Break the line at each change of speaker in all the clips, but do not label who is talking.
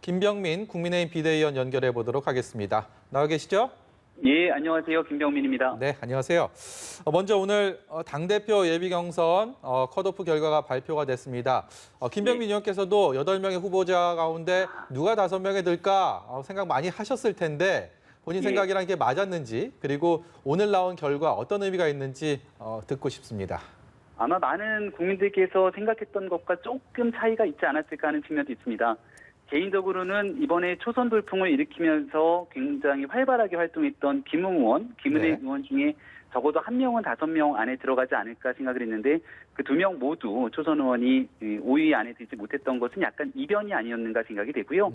김병민 국민의힘 비대위원 연결해 보도록 하겠습니다. 나와 계시죠?
예, 안녕하세요. 김병민입니다.
네, 안녕하세요. 먼저 오늘 당대표 예비 경선 컷오프 결과가 발표가 됐습니다. 김병민 의원께서도 8명의 후보자 가운데 누가 5명에 들까 생각 많이 하셨을 텐데 본인 생각이랑 이게 맞았는지, 그리고 오늘 나온 결과 어떤 의미가 있는지 듣고 싶습니다.
아마 많은 국민들께서 생각했던 것과 조금 차이가 있지 않았을까 하는 측면도 있습니다. 개인적으로는 이번에 초선 돌풍을 일으키면서 굉장히 활발하게 활동했던 김웅 의원, 김은혜 의원 중에 적어도 한 명은 5명 안에 들어가지 않을까 생각을 했는데 그 2명 모두 초선 의원이 5위 안에 들지 못했던 것은 약간 이변이 아니었는가 생각이 되고요.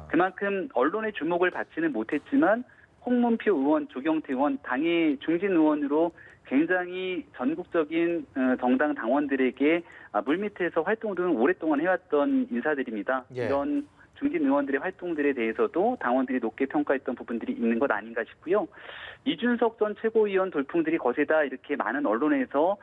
그만큼 언론의 주목을 받지는 못했지만 홍문표 의원, 조경태 의원, 당의 중진 의원으로 굉장히 전국적인 정당 당원들에게 물밑에서 활동을 오랫동안 해왔던 인사들입니다. 이런 중진 의원들의 활동들에 대해서도 당원들이 높게 평가했던 부분들이 있는 것 아닌가 싶고요. 이준석 전 최고위원 돌풍들이 거세다 이렇게 많은 언론에서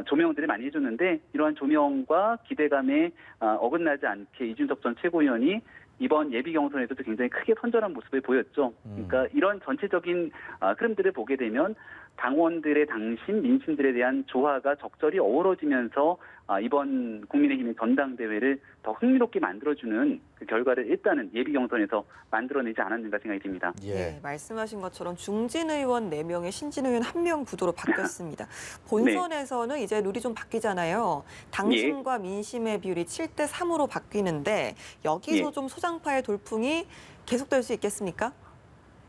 조명들을 많이 해줬는데 이러한 조명과 기대감에 어긋나지 않게 이준석 전 최고위원이 이번 예비 경선에서도 굉장히 크게 선전한 모습을 보였죠. 그러니까 이런 전체적인 흐름들을 보게 되면 당원들의 당심, 민심들에 대한 조화가 적절히 어우러지면서 이번 국민의힘의 전당대회를 더 흥미롭게 만들어주는 그 결과를 일단은 예비 경선에서 만들어내지 않았는가 생각이 듭니다.
네, 말씀하신 것처럼 중진 의원 4명에 신진 의원 1명 구도로 바뀌었습니다. 본선에서는 이제 룰이 좀 바뀌잖아요. 당심과 민심의 비율이 7대 3으로 바뀌는데 여기서 좀 소장파의 돌풍이 계속될 수 있겠습니까?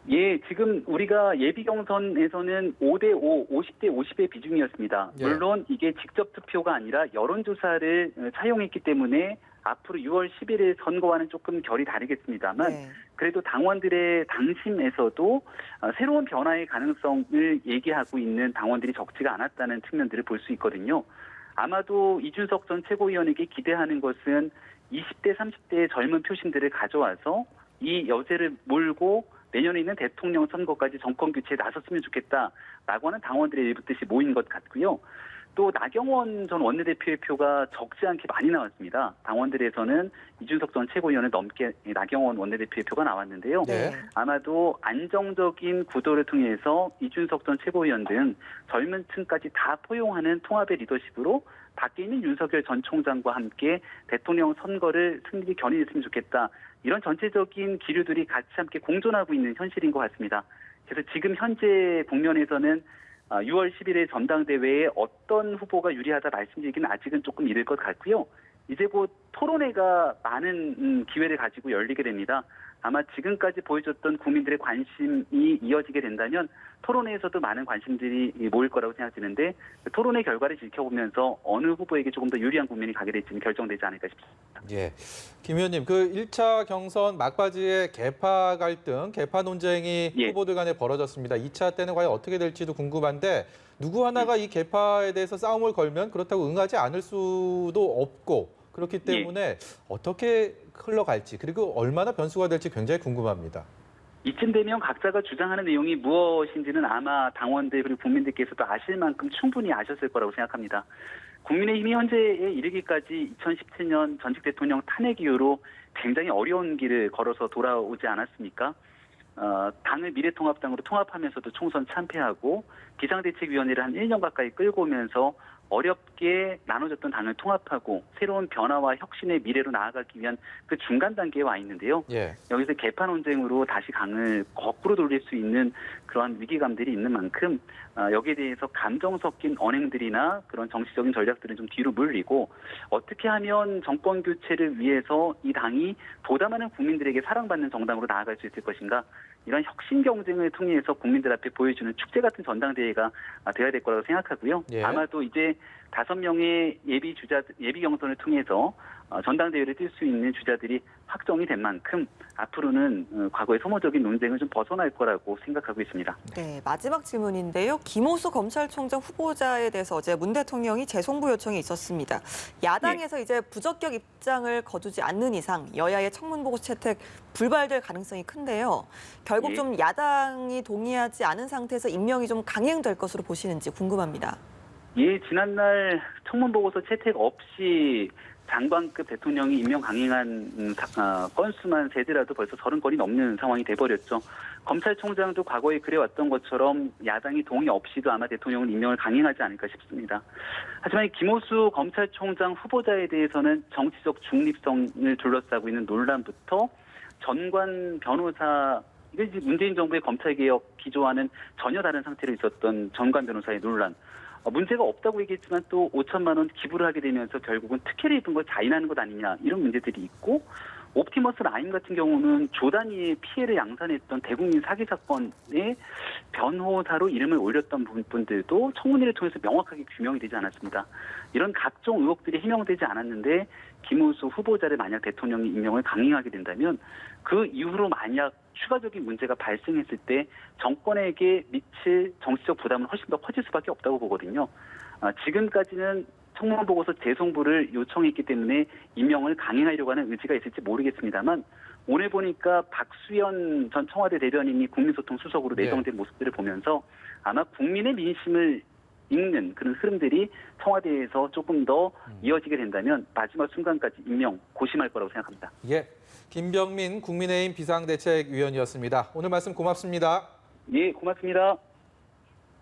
예, 지금 우리가 예비 경선에서는 5대5, 50대 50의 비중이었습니다. 물론 이게 직접 투표가 아니라 여론조사를 차용했기 때문에 앞으로 6월 11일 선거와는 조금 결이 다르겠습니다만 그래도 당원들의 당심에서도 새로운 변화의 가능성을 얘기하고 있는 당원들이 적지가 않았다는 측면들을 볼 수 있거든요. 아마도 이준석 전 최고위원에게 기대하는 것은 20대, 30대의 젊은 표심들을 가져와서 이 여제를 몰고 내년에 있는 대통령 선거까지 정권 교체에 나섰으면 좋겠다라고 하는 당원들의 일부 뜻이 모인 것 같고요. 또 나경원 전 원내대표의 표가 적지 않게 많이 나왔습니다. 당원들에서는 이준석 전 최고위원을 넘게 나경원 원내대표의 표가 나왔는데요. 아마도 안정적인 구도를 통해서 이준석 전 최고위원 등 젊은 층까지 다 포용하는 통합의 리더십으로 밖에 있는 윤석열 전 총장과 함께 대통령 선거를 승리에 견인했으면 좋겠다. 이런 전체적인 기류들이 같이 함께 공존하고 있는 현실인 것 같습니다. 그래서 지금 현재 국면에서는 6월 11일 전당대회에 어떤 후보가 유리하다 말씀드리기는 아직은 조금 이를 것 같고요. 이제 곧 토론회가 많은 기회를 가지고 열리게 됩니다. 아마 지금까지 보여줬던 국민들의 관심이 이어지게 된다면 토론회에서도 많은 관심들이 모일 거라고 생각되는데 토론회 결과를 지켜보면서 어느 후보에게 조금 더 유리한 국민이 가게 될지는 결정되지 않을까 싶습니다.
예, 김 의원님, 그 1차 경선 막바지에 개파 갈등, 개파 논쟁이 후보들 간에 벌어졌습니다. 2차 때는 과연 어떻게 될지도 궁금한데 누구 하나가 이 개파에 대해서 싸움을 걸면 그렇다고 응하지 않을 수도 없고 그렇기 때문에 어떻게 흘러갈지 그리고 얼마나 변수가 될지 굉장히 궁금합니다.
이쯤 되면 각자가 주장하는 내용이 무엇인지는 아마 당원들 그리고 국민들께서도 아실 만큼 충분히 아셨을 거라고 생각합니다. 국민의힘이 현재에 이르기까지 2017년 전직 대통령 탄핵 이후로 굉장히 어려운 길을 걸어서 돌아오지 않았습니까? 당을 미래통합당으로 통합하면서도 총선 참패하고 비상대책위원회를 한 1년 가까이 끌고 오면서 어렵게 나눠졌던 당을 통합하고 새로운 변화와 혁신의 미래로 나아가기 위한 그 중간 단계에 와 있는데요. 여기서 개파 논쟁으로 다시 당을 거꾸로 돌릴 수 있는 그러한 위기감들이 있는 만큼 여기에 대해서 감정 섞인 언행들이나 그런 정치적인 전략들은 좀 뒤로 물리고 어떻게 하면 정권 교체를 위해서 이 당이 보다 많은 국민들에게 사랑받는 정당으로 나아갈 수 있을 것인가 이런 혁신 경쟁을 통해서 국민들 앞에 보여주는 축제 같은 전당대회가 되어야 될 거라고 생각하고요. 아마도 이제 5명의 예비 경선을 통해서 전당대회를 뛸 수 있는 주자들이 확정이 된 만큼 앞으로는 과거의 소모적인 논쟁을 좀 벗어날 거라고 생각하고 있습니다.
네, 마지막 질문인데요. 김호수 검찰총장 후보자에 대해서 어제 문 대통령이 재송부 요청이 있었습니다. 야당에서 이제 부적격 입장을 거두지 않는 이상 여야의 청문보고 채택 불발될 가능성이 큰데요. 결국 좀 야당이 동의하지 않은 상태에서 임명이 좀 강행될 것으로 보시는지 궁금합니다.
예, 지난날 청문보고서 채택 없이 장관급 대통령이 임명 강행한 건수만 세더라도 벌써 30건이 넘는 상황이 돼버렸죠. 검찰총장도 과거에 그래왔던 것처럼 야당이 동의 없이도 아마 대통령은 임명을 강행하지 않을까 싶습니다. 하지만 김호수 검찰총장 후보자에 대해서는 정치적 중립성을 둘러싸고 있는 논란부터 전관 변호사, 이게 문재인 정부의 검찰개혁 기조와는 전혀 다른 상태로 있었던 전관 변호사의 논란, 문제가 없다고 얘기했지만 또 5천만 원 기부를 하게 되면서 결국은 특혜를 입은 걸 자인하는 것 아니냐, 이런 문제들이 있고, 옵티머스 라임 같은 경우는 조 단위의 피해를 양산했던 대국민 사기 사건의 변호사로 이름을 올렸던 분들도 청문회를 통해서 명확하게 규명이 되지 않았습니다. 이런 각종 의혹들이 해명되지 않았는데 김호수 후보자를 만약 대통령이 임명을 강행하게 된다면 그 이후로 만약 추가적인 문제가 발생했을 때 정권에게 미칠 정치적 부담은 훨씬 더 커질 수밖에 없다고 보거든요. 지금까지는 청문보고서 재송부를 요청했기 때문에 임명을 강행하려고 하는 의지가 있을지 모르겠습니다만, 오늘 보니까 박수현 전 청와대 대변인이 국민소통 수석으로 내정된 모습들을 보면서 아마 국민의 민심을 읽는 그런 흐름들이 청와대에서 조금 더 이어지게 된다면 마지막 순간까지 임명 고심할 거라고 생각합니다.
예, 김병민 국민의힘 비상대책위원이었습니다. 오늘 말씀 고맙습니다.
예, 고맙습니다.